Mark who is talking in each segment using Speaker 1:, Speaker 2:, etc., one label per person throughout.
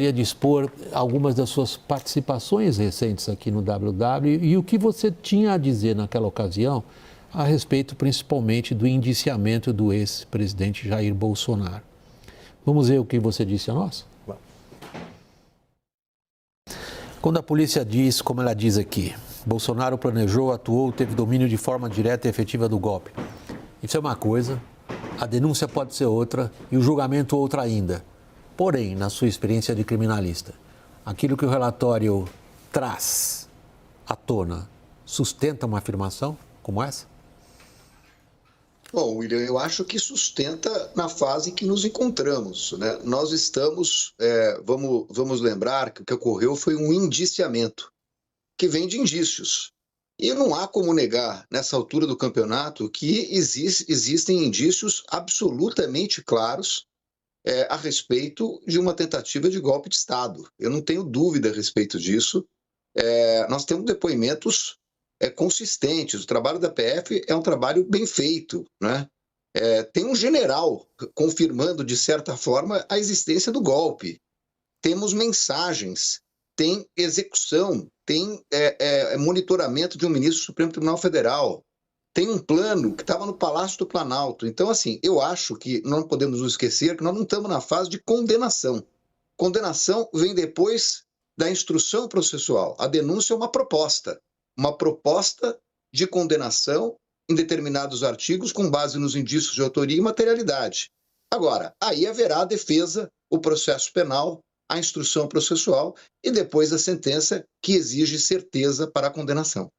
Speaker 1: gostaria de expor algumas das suas participações recentes aqui no WW e o que você tinha a dizer naquela ocasião a respeito principalmente do indiciamento do ex-presidente Jair Bolsonaro. Vamos ver o que você disse a nós? Quando a polícia diz, como ela diz aqui, Bolsonaro planejou, atuou, teve domínio de forma direta e efetiva do golpe. Isso é uma coisa, a denúncia pode ser outra e o julgamento outra ainda. Porém, na sua experiência de criminalista, aquilo que o relatório traz à tona sustenta uma afirmação como essa?
Speaker 2: Bom, William, eu acho que sustenta na fase em que nos encontramos, né? Nós estamos, vamos lembrar que o que ocorreu foi um indiciamento, que vem de indícios. E não há como negar, nessa altura do campeonato, que existem indícios absolutamente claros a respeito de uma tentativa de golpe de Estado. Eu não tenho dúvida a respeito disso. Nós temos depoimentos consistentes. O trabalho da PF é um trabalho bem feito, né? Tem um general confirmando, de certa forma, a existência do golpe. Temos mensagens, tem execução, tem monitoramento de um ministro do Supremo Tribunal Federal, tem um plano que estava no Palácio do Planalto. Então, assim, eu acho que não podemos nos esquecer que nós não estamos na fase de condenação. Condenação vem depois da instrução processual. A denúncia é uma proposta de condenação em determinados artigos com base nos indícios de autoria e materialidade. Agora, aí haverá a defesa, o processo penal, a instrução processual e depois a sentença que exige certeza para a condenação.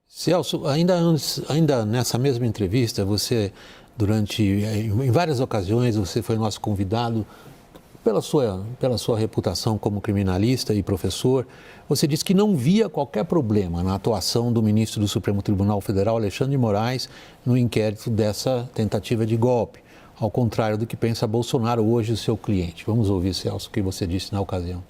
Speaker 1: Celso, ainda nessa mesma entrevista, você, em várias ocasiões, você foi nosso convidado pela sua reputação como criminalista e professor. Você disse que não via qualquer problema na atuação do ministro do Supremo Tribunal Federal, Alexandre de Moraes, no inquérito dessa tentativa de golpe, ao contrário do que pensa Bolsonaro hoje, o seu cliente. Vamos ouvir, Celso, o que você disse na ocasião.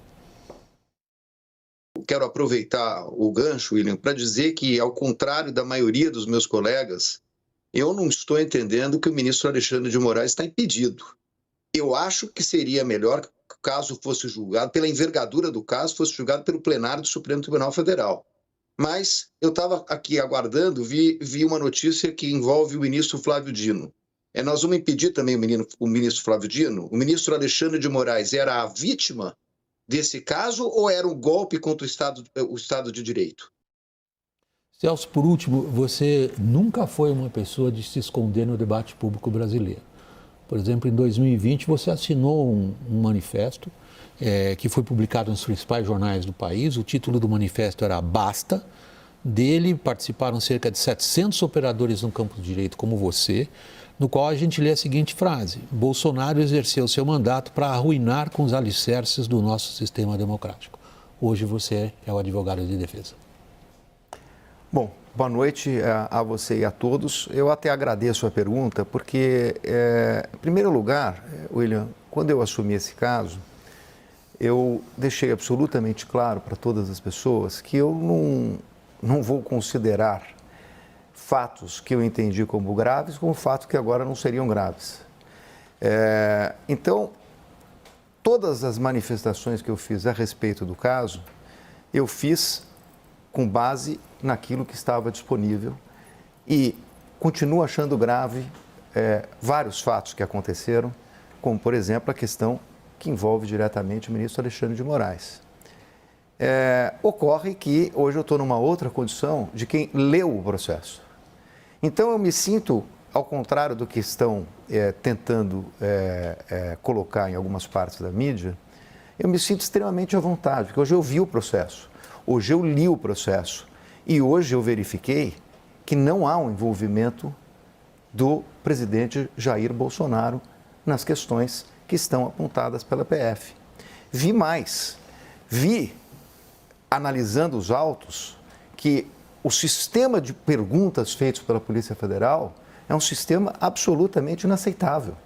Speaker 2: Quero aproveitar o gancho, William, para dizer que, ao contrário da maioria dos meus colegas, eu não estou entendendo que o ministro Alexandre de Moraes está impedido. Eu acho que seria melhor que o caso fosse julgado, pela envergadura do caso, fosse julgado pelo plenário do Supremo Tribunal Federal. Mas eu estava aqui aguardando, vi uma notícia que envolve o ministro Flávio Dino. Nós vamos impedir também o ministro Flávio Dino? O ministro Alexandre de Moraes era a vítima desse caso ou era um golpe contra o Estado de Direito?
Speaker 1: Celso, por último, você nunca foi uma pessoa de se esconder no debate público brasileiro. Por exemplo, em 2020, você assinou um manifesto que foi publicado nos principais jornais do país. O título do manifesto era Basta. Dele participaram cerca de 700 operadores no campo do direito como você, no qual a gente lê a seguinte frase: Bolsonaro exerceu seu mandato para arruinar com os alicerces do nosso sistema democrático. Hoje você é o advogado de defesa.
Speaker 3: Bom, boa noite a você e a todos. Eu até agradeço a pergunta, porque, em primeiro lugar, William, quando eu assumi esse caso, eu deixei absolutamente claro para todas as pessoas que eu não vou considerar fatos que eu entendi como graves como fatos que agora não seriam graves. Então, todas as manifestações que eu fiz a respeito do caso, eu fiz com base naquilo que estava disponível e continuo achando grave vários fatos que aconteceram, como, por exemplo, a questão que envolve diretamente o ministro Alexandre de Moraes. Ocorre que hoje eu estou numa outra condição de quem leu o processo. Então, eu me sinto, ao contrário do que estão tentando colocar em algumas partes da mídia, eu me sinto extremamente à vontade, porque hoje eu vi o processo, hoje eu li o processo e hoje eu verifiquei que não há um envolvimento do presidente Jair Bolsonaro nas questões que estão apontadas pela PF. Vi mais, analisando os autos, que o sistema de perguntas feitos pela Polícia Federal é um sistema absolutamente inaceitável.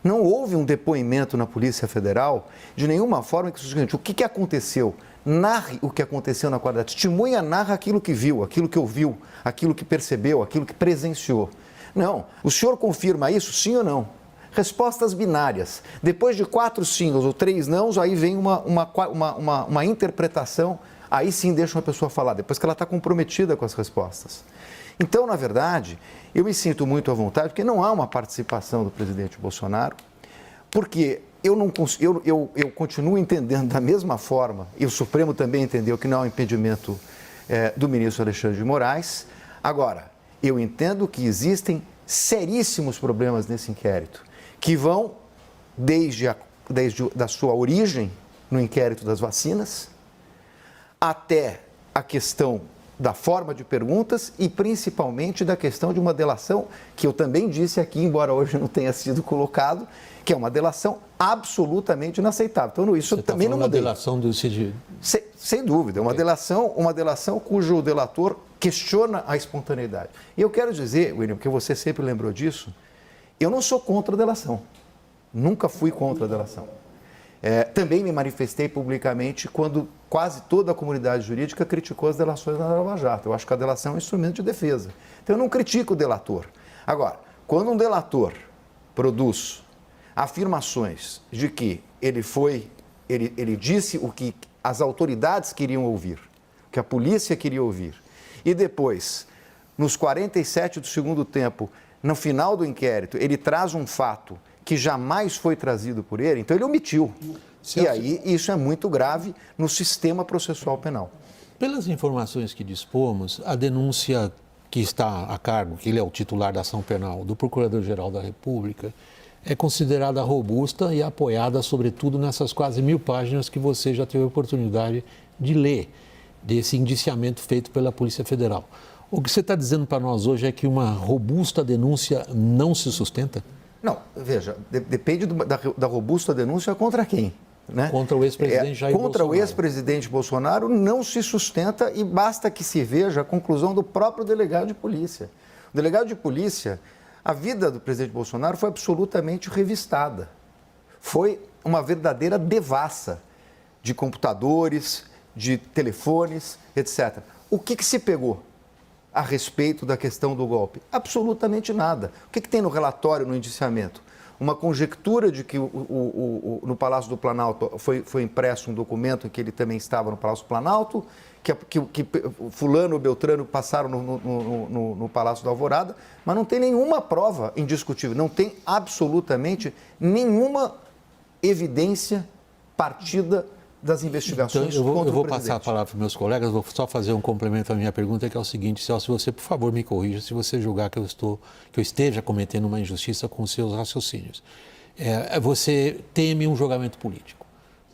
Speaker 3: Não houve um depoimento na Polícia Federal de nenhuma forma que o que aconteceu? Narre o que aconteceu na quadra. A testemunha narra aquilo que viu, aquilo que ouviu, aquilo que percebeu, aquilo que presenciou. Não. O senhor confirma isso, sim ou não? respostas binárias. Depois de 4 sims ou 3 nãos, aí vem uma interpretação, aí sim deixa uma pessoa falar, depois que ela está comprometida com as respostas. Então, na verdade, eu me sinto muito à vontade, porque não há uma participação do presidente Bolsonaro, porque eu continuo entendendo da mesma forma, e o Supremo também entendeu que não há um impedimento do ministro Alexandre de Moraes. Agora, eu entendo que existem seríssimos problemas nesse inquérito, que vão desde da sua origem no inquérito das vacinas, até a questão da forma de perguntas e principalmente da questão de uma delação que eu também disse aqui, embora hoje não tenha sido colocado, que é uma delação absolutamente inaceitável. Então, isso eu também não mudei.
Speaker 1: Uma delação do CID.
Speaker 3: Sem dúvida, uma delação cujo delator questiona a espontaneidade. E eu quero dizer, William, porque você sempre lembrou disso, eu não sou contra a delação. Nunca fui contra a delação. Também me manifestei publicamente quando quase toda a comunidade jurídica criticou as delações na Lava Jato. Eu acho que a delação é um instrumento de defesa. Então, eu não critico o delator. Agora, quando um delator produz afirmações de que ele disse o que as autoridades queriam ouvir, o que a polícia queria ouvir, e depois, nos 47 do segundo tempo, no final do inquérito, ele traz um fato que jamais foi trazido por ele, então ele omitiu. E aí isso é muito grave no sistema processual penal.
Speaker 1: Pelas informações que dispomos, a denúncia que está a cargo, que ele é o titular da ação penal, do Procurador-Geral da República, é considerada robusta e apoiada, sobretudo, nessas quase 1000 páginas que você já teve a oportunidade de ler, desse indiciamento feito pela Polícia Federal. O que você está dizendo para nós hoje é que uma robusta denúncia não se sustenta?
Speaker 3: Não, veja, depende da robusta denúncia contra quem? Né?
Speaker 1: Contra o ex-presidente Jair Bolsonaro.
Speaker 3: Contra o ex-presidente Bolsonaro não se sustenta e basta que se veja a conclusão do próprio delegado de polícia. O delegado de polícia, a vida do presidente Bolsonaro foi absolutamente revistada. Foi uma verdadeira devassa de computadores, de telefones, etc. O que se pegou a respeito da questão do golpe? Absolutamente nada. O que tem no relatório, no indiciamento? Uma conjectura de que no Palácio do Planalto foi impresso um documento em que ele também estava no Palácio do Planalto, que fulano ou Beltrano passaram no Palácio da Alvorada, mas não tem nenhuma prova indiscutível, não tem absolutamente nenhuma evidência partida das investigações
Speaker 1: então,
Speaker 3: contra o presidente.
Speaker 1: Eu vou passar a palavra para meus colegas, vou só fazer um complemento à minha pergunta, que é o seguinte: Celso, você, por favor, me corrija se você julgar que eu esteja cometendo uma injustiça com os seus raciocínios. Você teme um julgamento político,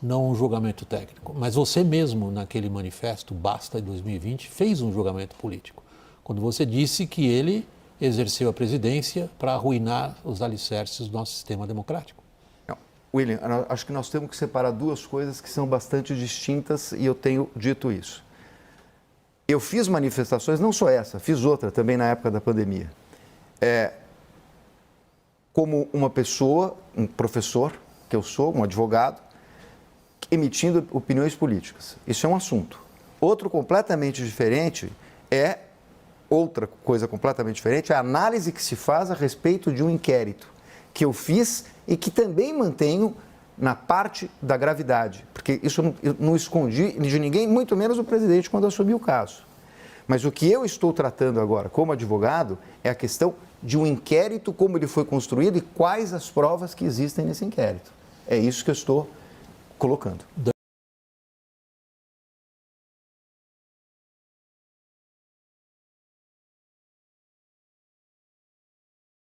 Speaker 1: não um julgamento técnico, mas você mesmo, naquele manifesto Basta em 2020, fez um julgamento político, quando você disse que ele exerceu a presidência para arruinar os alicerces do nosso sistema democrático.
Speaker 3: William, acho que nós temos que separar duas coisas que são bastante distintas e eu tenho dito isso. Eu fiz manifestações, não só essa, fiz outra também na época da pandemia. Como uma pessoa, um professor, que eu sou, um advogado, emitindo opiniões políticas. Isso é um assunto. Outra coisa completamente diferente é a análise que se faz a respeito de um inquérito que eu fiz e que também mantenho na parte da gravidade, porque isso eu não escondi de ninguém, muito menos o presidente quando assumiu o caso. Mas o que eu estou tratando agora como advogado é a questão de um inquérito, como ele foi construído e quais as provas que existem nesse inquérito. É isso que eu estou colocando.